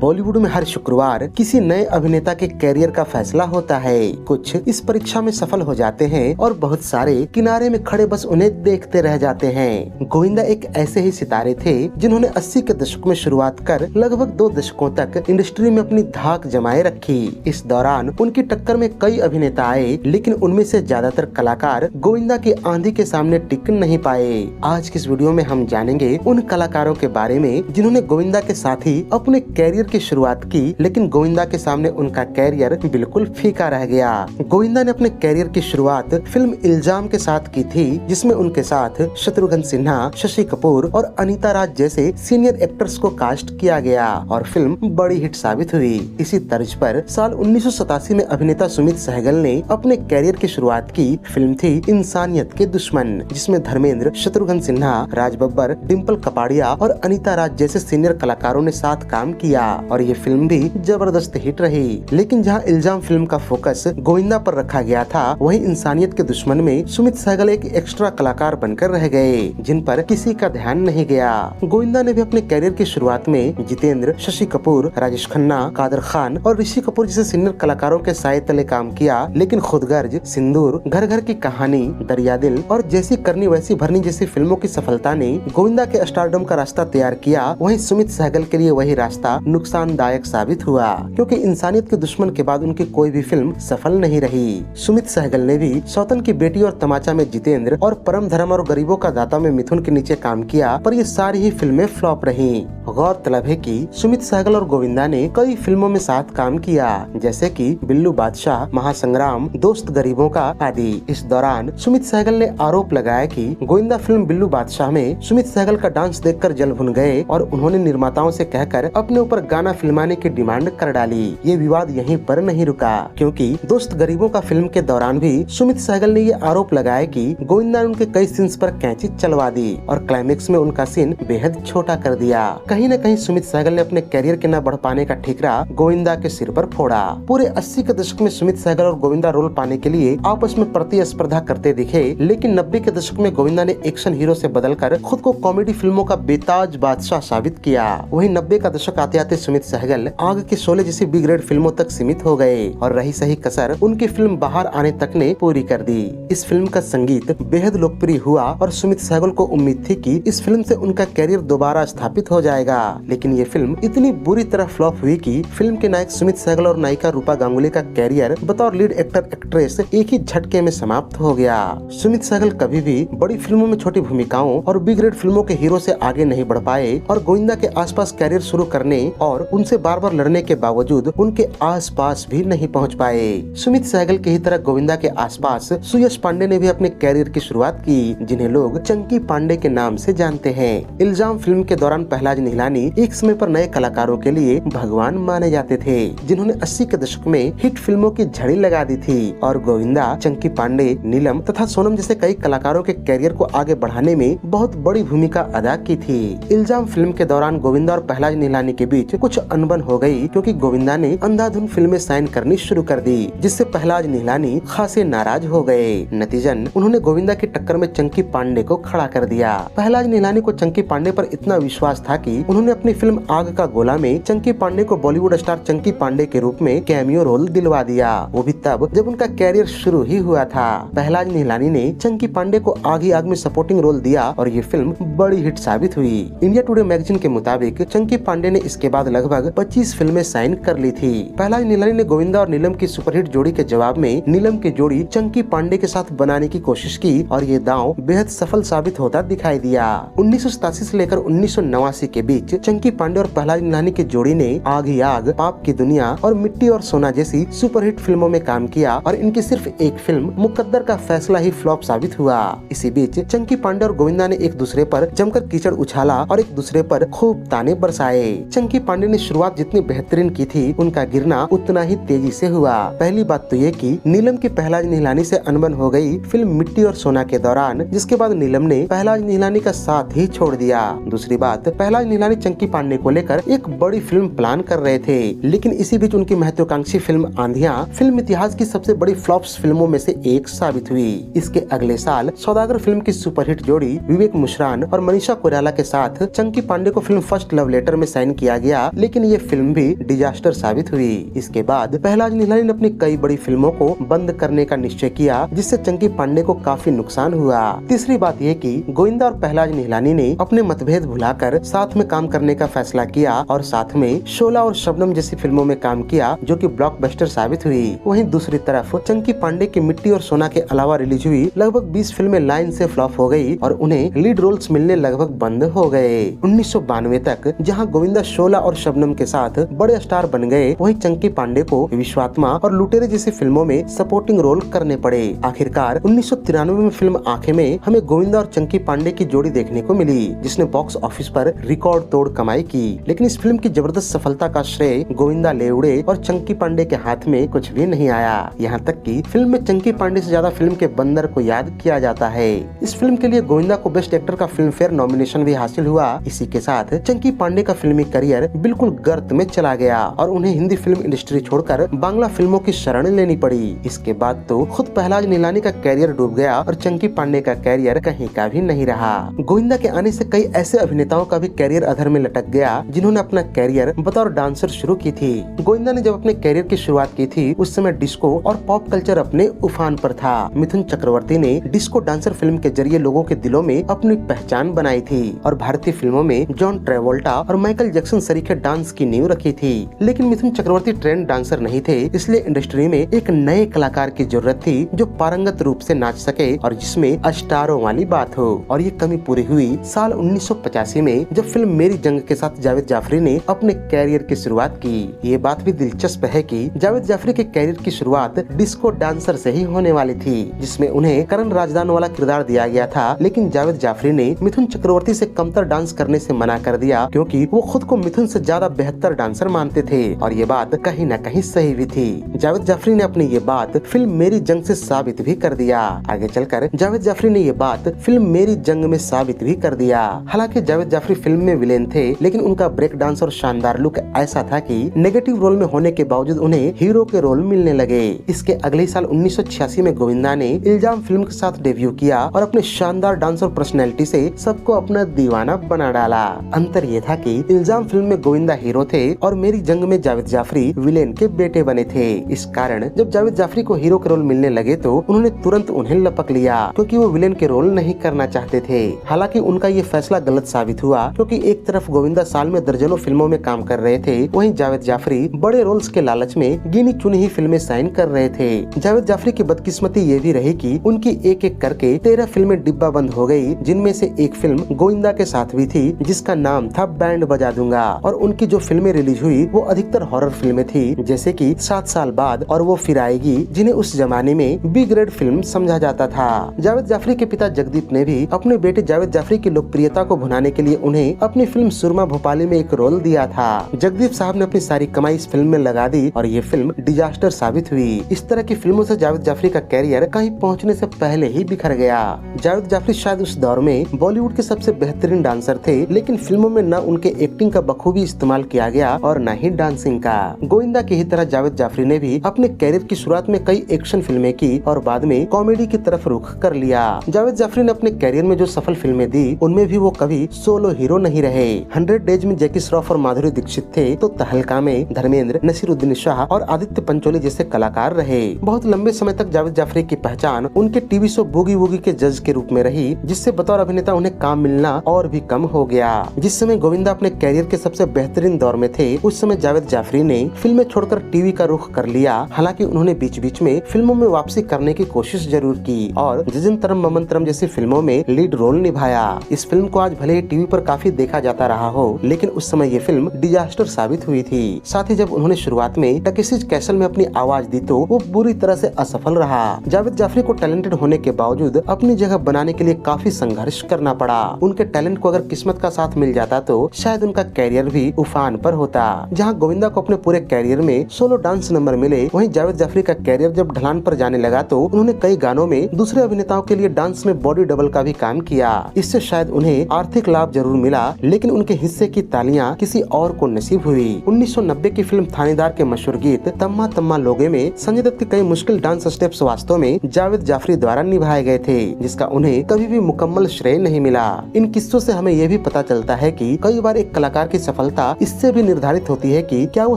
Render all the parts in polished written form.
बॉलीवुड में हर शुक्रवार किसी नए अभिनेता के कैरियर का फैसला होता है। कुछ इस परीक्षा में सफल हो जाते हैं और बहुत सारे किनारे में खड़े बस उन्हें देखते रह जाते हैं। गोविंदा एक ऐसे ही सितारे थे जिन्होंने 80 के दशक में शुरुआत कर लगभग 2 दशकों तक इंडस्ट्री में अपनी धाक जमाए रखी। इस दौरान उनकी टक्कर में कई अभिनेता आए, लेकिन उनमें से ज्यादातर कलाकार गोविंदा की आंधी के सामने टिक नहीं पाए। आज की इस वीडियो में हम जानेंगे उन कलाकारों के बारे में जिन्होंने गोविंदा के साथ ही अपने कैरियर की शुरुआत की, लेकिन गोविंदा के सामने उनका कैरियर बिल्कुल फीका रह गया। गोविंदा ने अपने कैरियर की शुरुआत फिल्म इल्जाम के साथ की थी, जिसमें उनके साथ शत्रुघ्न सिन्हा, शशि कपूर और अनीता राज जैसे सीनियर एक्टर्स को कास्ट किया गया और फिल्म बड़ी हिट साबित हुई। इसी तर्ज पर साल 1987 में अभिनेता सुमित सहगल ने अपने कैरियर की शुरुआत की। फिल्म थी इंसानियत के दुश्मन, जिसमें धर्मेंद्र, शत्रुघ्न सिन्हा, राज बब्बर, डिम्पल कपाड़िया और अनीता राज जैसे सीनियर कलाकारों ने साथ काम किया और ये फिल्म भी जबरदस्त हिट रही। लेकिन जहां इल्जाम फिल्म का फोकस गोविंदा पर रखा गया था, वहीं इंसानियत के दुश्मन में सुमित सहगल एक एक्स्ट्रा कलाकार बनकर रह गए, जिन पर किसी का ध्यान नहीं गया। गोविंदा ने भी अपने कैरियर की शुरुआत में जितेंद्र, शशि कपूर, राजेश खन्ना, कादर खान और ऋषि कपूर जैसे सीनियर कलाकारों के साए तले काम किया, लेकिन खुदगर्ज, सिंदूर, घर घर की कहानी, दरिया दिल और जैसी करनी वैसी भरनी जैसी फिल्मों की सफलता ने गोविंदा के स्टारडम का रास्ता तैयार किया। वहीं सुमित सहगल के लिए वही रास्ता नुकसानदायक साबित हुआ, क्योंकि इंसानियत के दुश्मन के बाद उनकी कोई भी फिल्म सफल नहीं रही। सुमित सहगल ने भी सौतन की बेटी और तमाचा में जितेंद्र और परम धर्म और गरीबों का दाता में मिथुन के नीचे काम किया, पर ये सारी ही फिल्में फ्लॉप रहीं। गौरतलब है कि सुमित सहगल और गोविंदा ने कई फिल्मों में साथ काम किया, जैसे कि बिल्लू बादशाह, महासंग्राम, दोस्त गरीबों का आदि। इस दौरान सुमित सहगल ने आरोप लगाया कि गोविंदा फिल्म बिल्लू बादशाह में सुमित सहगल का डांस देखकर जल भुन गए और उन्होंने निर्माताओं से कहकर अपने ऊपर गाना फिल्माने की डिमांड कर डाली। ये विवाद यहीं पर नहीं रुका, क्योंकि दोस्त गरीबों का फिल्म के दौरान भी सुमित सहगल ने ये आरोप लगाया कि गोविंदा ने उनके कई सीन्स पर कैंची चलवा दी और क्लाइमेक्स में उनका सीन बेहद छोटा कर दिया। कहीं न कहीं सुमित सहगल ने अपने कैरियर के न बढ़ पाने का ठिकरा गोविंदा के सिर पर फोड़ा। पूरे 80 के दशक में सुमित सहगल और गोविंदा रोल पाने के लिए आपस में प्रतिस्पर्धा करते दिखे, लेकिन 90 के दशक में गोविंदा ने एक्शन हीरो से बदलकर खुद को कॉमेडी फिल्मों का बेताज बादशाह साबित किया। वहीं 90 का दशक आते आते सुमित सहगल आग के शोले जैसी बी ग्रेड फिल्मों तक सीमित हो गए और रही सही कसर उनकी फिल्म बाहर आने तक ने पूरी कर दी। इस फिल्म का संगीत बेहद लोकप्रिय हुआ और सुमित सहगल को उम्मीद थी कि इस फिल्म से उनका कैरियर दोबारा स्थापित हो जाएगा, लेकिन ये फिल्म इतनी बुरी तरह फ्लॉप हुई कि फिल्म के नायक सुमित सहगल और नायिका रूपा गांगुली का कैरियर बतौर लीड एक्टर एक्ट्रेस एक ही झटके में समाप्त हो गया। सुमित सहगल कभी भी बड़ी फिल्मों में छोटी भूमिकाओं और बी ग्रेड फिल्मों के हीरो से आगे नहीं बढ़ पाए और गोविंदा के आसपास कैरियर शुरू करने और उनसे बार बार लड़ने के बावजूद उनके आसपास भी नहीं पहुंच पाए। सुमित सहगल की ही तरह गोविंदा के आसपास सुयश पांडे ने भी अपने कैरियर की शुरुआत की, जिन्हें लोग चंकी पांडे के नाम से जानते हैं। इल्जाम फिल्म के दौरान पहलाज निहलानी एक समय पर नए कलाकारों के लिए भगवान माने जाते थे, जिन्होंने 80 के दशक में हिट फिल्मों की झड़ी लगा दी थी और गोविंदा, चंकी पांडे, नीलम तथा सोनम जैसे कई कलाकारों के कैरियर को आगे बढ़ाने में बहुत बड़ी भूमिका अदा की थी। इल्जाम फिल्म के दौरान गोविंदा और पहलाज निहलानी के बीच कुछ अनबन हो गई, क्योंकि गोविंदा ने अंधाधुन फिल्में साइन करनी शुरू कर दी, जिससे पहलाज निहलानी खासे नाराज हो गए। नतीजन उन्होंने गोविंदा की टक्कर में चंकी पांडे को खड़ा कर दिया। पहलाज निहलानी को चंकी पांडे पर इतना विश्वास था कि उन्होंने अपनी फिल्म आग का गोला में चंकी पांडे को बॉलीवुड स्टार चंकी पांडे के रूप में कैमियो रोल दिलवा दिया, वो भी तब जब उनका कैरियर शुरू ही हुआ था। पहलाज निहलानी ने चंकी पांडे को आग ही आग में सपोर्टिंग रोल दिया और ये फिल्म बड़ी हिट साबित हुई। इंडिया टुडे मैगजीन के मुताबिक चंकी पांडे ने इसके बाद लगभग 25 फिल्में साइन कर ली थी। पहलाज निहलानी ने गोविंदा और नीलम की सुपरहिट जोड़ी के जवाब में नीलम की जोड़ी चंकी पांडे के साथ बनाने की कोशिश की और ये दांव बेहद सफल साबित होता दिखाई दिया। 1987 से लेकर 1989 के बीच चंकी पांडे और पहलाज निहलानी की जोड़ी ने आग ही आग, पाप की दुनिया और मिट्टी और सोना जैसी सुपरहिट फिल्मों में काम किया और इनकी सिर्फ एक फिल्म मुकद्दर का फैसला ही फ्लॉप साबित हुआ। इसी बीच चंकी पांडे और गोविंदा ने एक दूसरे पर जमकर कीचड़ उछाला और एक दूसरे पर खूब ताने बरसाए। चंकी पांडे ने शुरुआत जितनी बेहतरीन की थी, उनका गिरना उतना ही तेजी से हुआ। पहली बात तो ये कि नीलम की पहलाज निहलानी से अनबन हो गई फिल्म मिट्टी और सोना के दौरान, जिसके बाद नीलम ने पहलाज निहलानी का साथ ही छोड़ दिया। दूसरी बात, पहलाज निहलानी चंकी पांडे को लेकर एक बड़ी फिल्म प्लान कर रहे थे, लेकिन इसी बीच उनकी महत्वाकांक्षी फिल्म आंधियां फिल्म इतिहास की सबसे बड़ी फ्लॉप्स फिल्मों में से एक साबित हुई। इसके अगले साल सौदागर फिल्म की सुपरहिट जोड़ी विवेक मुशरान और मनीषा कोइराला के साथ चंकी पांडे को फिल्म फर्स्ट लव लेटर में साइन किया गया, लेकिन ये फिल्म भी डिजास्टर साबित हुई। इसके बाद पहलाज निहलानी ने अपनी कई बड़ी फिल्मों को बंद करने का निश्चय किया, जिससे चंकी पांडे को काफी नुकसान हुआ। तीसरी बात यह कि गोविंदा और पहलाज निहलानी ने अपने मतभेद भुलाकर साथ में काम करने का फैसला किया और साथ में शोला और शबनम जैसी फिल्मों में काम किया, जो कि ब्लॉकबस्टर साबित हुई। वहीं दूसरी तरफ चंकी पांडे की मिट्टी और सोना के अलावा रिलीज हुई लगभग 20 फिल्में लाइन से फ्लॉप हो गई और उन्हें लीड रोल्स मिलने लगभग बंद हो गए। 1992 तक जहां गोविंदा शोला और शबनम के साथ बड़े स्टार बन गए, वहीं चंकी पांडे को विश्वात्मा और लुटेरे जैसी फिल्मों में सपोर्टिंग रोल करने पड़े। आखिरकार 1993 में फिल्म आंखें में हमें गोविंदा और चंकी पांडे की जोड़ी देखने को मिली, जिसने बॉक्स ऑफिस पर रिकॉर्ड तोड़ कमाई की। लेकिन इस फिल्म की जबरदस्त सफलता का श्रेय गोविंदा ले उड़े और चंकी पांडे के हाथ में कुछ भी नहीं आया। यहाँ तक कि फिल्म में चंकी पांडे से ज्यादा फिल्म के बंदर को याद किया जाता है। इस फिल्म के लिए गोविंदा को बेस्ट एक्टर का फिल्म फेयर नॉमिनेशन भी हासिल हुआ। इसी के साथ चंकी पांडे का फिल्मी करियर बिल्कुल गर्त में चला गया और उन्हें हिंदी फिल्म इंडस्ट्री छोड़कर बांग्ला फिल्मों की शरण लेनी पड़ी। इसके बाद तो खुद पहलाज निहलानी का कैरियर डूब गया और चंकी पांडे का कैरियर कहीं का भी नहीं रहा। गोविंदा के आने से कई ऐसे अभिनेताओं का भी कैरियर अधर में लटक गया, जिन्होंने अपना कैरियर बतौर डांसर शुरू की थी। गोविंदा ने जब अपने कैरियर की शुरुआत की थी, उस समय डिस्को और पॉप कल्चर अपने उफान पर था। मिथुन चक्रवर्ती ने डिस्को डांसर फिल्म के जरिए लोगों के दिलों में अपनी पहचान बनाई थी और भारतीय फिल्मों में जॉन ट्रेवोल्टा और माइकल जैक्सन सरीखे डांस की नींव रखी थी। लेकिन मिथुन चक्रवर्ती ट्रेंड डांसर नहीं थे, इसलिए इंडस्ट्री में एक नए कलाकार की जरूरत थी जो पारंगत रूप से नाच सके और जिसमें स्टारों वाली बात हो। और ये कमी पूरी हुई साल 1985 में, जब फिल्म मेरी जंग के साथ जावेद जाफरी ने अपने कैरियर की शुरुआत की। ये बात भी दिलचस्प है कि जावेद जाफरी के कैरियर की शुरुआत डिस्को डांसर से ही होने वाली थी, जिसमें उन्हें करण राजदान वाला किरदार दिया गया था। लेकिन जावेद जाफरी ने मिथुन चक्रवर्ती से कमतर डांस करने से मना कर दिया, क्योंकि वो खुद को मिथुन से ज्यादा बेहतर डांसर मानते थे और ये बात कहीं न कहीं सही भी थी। जावेद जाफरी ने अपनी ये बात फिल्म मेरी जंग से साबित भी कर दिया। आगे चलकर जावेद जाफरी ने ये बात फिल्म मेरी जंग में साबित भी कर दिया। हालांकि जावेद जाफरी फिल्म में विलेन थे, लेकिन उनका ब्रेक डांस और शानदार लुक ऐसा था कि नेगेटिव रोल में होने के बावजूद उन्हें हीरो के रोल मिलने लगे। इसके अगले साल 1986 में गोविंदा ने इल्जाम फिल्म के साथ डेब्यू किया और अपने शानदार डांस और पर्सनैलिटी से सबको अपना दीवाना बना डाला। अंतर ये था कि इल्जाम फिल्म में गोविंदा हीरो थे और मेरी जंग में जावेद जाफरी विलेन के बेटे बने थे। इस कारण जब जावेद जाफरी को हीरो के रोल मिलने लगे तो उन्होंने तुरंत उन्हें लपक लिया, क्योंकि वो विलेन के रोल नहीं करना चाहते थे। हालांकि उनका ये फैसला गलत साबित हुआ, क्योंकि एक तरफ गोविंदा साल में दर्जनों फिल्मों में काम कर रहे थे, वहीं जावेद जाफरी बड़े रोल्स के लालच में गिनी चुनी ही फिल्में साइन कर रहे थे। जावेद जाफरी की बदकिस्मती ये भी रही कि उनकी एक एक करके 13 फिल्में डिब्बा बंद हो गई, जिनमें से एक फिल्म गोविंदा के साथ भी थी, जिसका नाम था बैंड बजा दूंगा। और उनकी जो फिल्में रिलीज हुई वो अधिकतर हॉरर फिल्में थी, जैसे कि 7 साल बाद और वो फिर आएगी, जिन्हें उस जमाने में बी ग्रेड फिल्म समझा जाता था। जावेद जाफरी के पिता जगदीप ने भी अपने बेटे जावेद जाफरी की लोकप्रियता को भुनाने के लिए उन्हें अपनी फिल्म सुरमा भोपाली में एक रोल दिया था। जगदीप साहब ने अपनी सारी कमाई इस फिल्म में लगा दी और ये फिल्म डिजास्टर साबित हुई। इस तरह की फिल्मों से जावेद जाफरी का कैरियर कहीं पहुंचने से पहले ही बिखर गया। जावेद जाफरी शायद उस दौर में बॉलीवुड के सबसे बेहतरीन डांसर थे, लेकिन फिल्मों में न उनके एक्टिंग का बखूबी इस्तेमाल किया गया और न ही डांसिंग का। गोविंदा की ही तरह जावेद जाफरी ने भी अपने कैरियर की शुरुआत में कई एक्शन फिल्में की और बाद में कॉमेडी की तरफ रुख कर लिया। जावेद जाफरी ने अपने कैरियर में जो सफल फिल्में दी, उनमें भी वो कभी सोलो हीरो नहीं रहे। 100 डेज में जैकी श्रॉफ और माधुरी दीक्षित थे, तो तहलका में धर्मेंद्र, नसीरुद्दीन शाह और आदित्य पंचोली जैसे कलाकार रहे। बहुत लंबे समय तक जावेद जाफरी की पहचान उनके टीवी शो बूगी वूगी के जज के रूप में रही, जिससे बतौर अभिनेता उन्हें काम मिलना और भी कम हो गया। जिस समय गोविंदा अपने कैरियर के सबसे बेहतरीन दौर में थे, उस समय जावेद जाफरी ने फिल्में छोड़कर टीवी का रुख कर लिया। हालांकि उन्होंने बीच बीच में फिल्मों में वापसी करने की कोशिश जरूर की और जजनतरम ममंतरम जैसी फिल्मों में लीड रोल निभाया। इस फिल्म को आज भले ही टीवी पर काफी देखा जाता रहा हो, लेकिन उस समय ये फिल्म डिजास्टर साबित हुई थी। साथ ही जब उन्होंने शुरुआत में टकेसिज कैसल में अपनी आवाज दी तो वो बुरी तरह से असफल रहा। जावेद जाफरी को टैलेंटेड होने के बावजूद अपनी जगह बनाने के लिए काफी संघर्ष करना पड़ा। उनके टैलेंट को अगर किस्मत का साथ मिल जाता तो शायद उनका कैरियर भी उफान पर होता। जहां गोविंदा को अपने पूरे कैरियर में सोलो डांस नंबर मिले, वहीं जावेद जाफरी का कैरियर जब ढलान पर जाने लगा तो उन्होंने कई गानों में दूसरे अभिनेताओं के लिए डांस में बॉडी डबल का भी काम किया। इससे शायद उन्हें आर्थिक लाभ जरूर मिला, लेकिन उनके हिस्से की तालियां किसी और को नसीब हुई। 1990 की फिल्म थानेदार के मशहूर गीत तम्मा तम्मा लोगे में संजय दत्त के कई मुश्किल डांस स्टेप्स वास्तव में जावेद जाफरी द्वारा निभाए गए थे, जिसका उन्हें कभी भी मुकम्मल श्रेय नहीं मिला। इन किस्सों से हमें यह भी पता चलता है कि कई बार एक कलाकार की सफलता सफलता इससे भी निर्धारित होती है कि क्या वो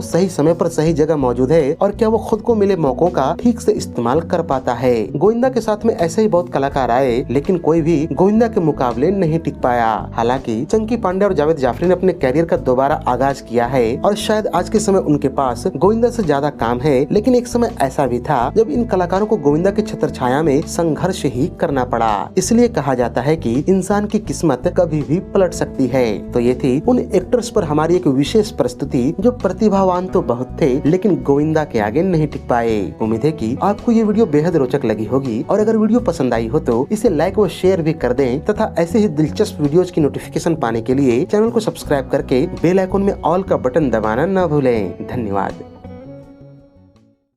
सही समय पर सही जगह मौजूद है और क्या वो खुद को मिले मौकों का ठीक से इस्तेमाल कर पाता है। गोविंदा के साथ में ऐसे ही बहुत कलाकार आए, लेकिन कोई भी गोविंदा के मुकाबले नहीं टिक पाया। हालांकि चंकी पांडे और जावेद जाफरी ने अपने कैरियर का दोबारा आगाज किया है और शायद आज के समय उनके पास गोविंदा से ज्यादा काम है, लेकिन एक समय ऐसा भी था जब इन कलाकारों को गोविंदा की छत्रछाया में संघर्ष ही करना पड़ा। इसलिए कहा जाता है कि इंसान की किस्मत कभी भी पलट सकती है। तो ये थी उन एक्टर्स पर हमारी एक विशेष प्रस्तुति जो प्रतिभावान तो बहुत थे, लेकिन गोविंदा के आगे नहीं टिक पाए। उम्मीद है कि आपको ये वीडियो बेहद रोचक लगी होगी और अगर वीडियो पसंद आई हो तो इसे लाइक व शेयर भी कर दें तथा ऐसे ही दिलचस्प वीडियोस की नोटिफिकेशन पाने के लिए चैनल को सब्सक्राइब करके बेल आइकन में ऑल का बटन दबाना न भूलें। धन्यवाद।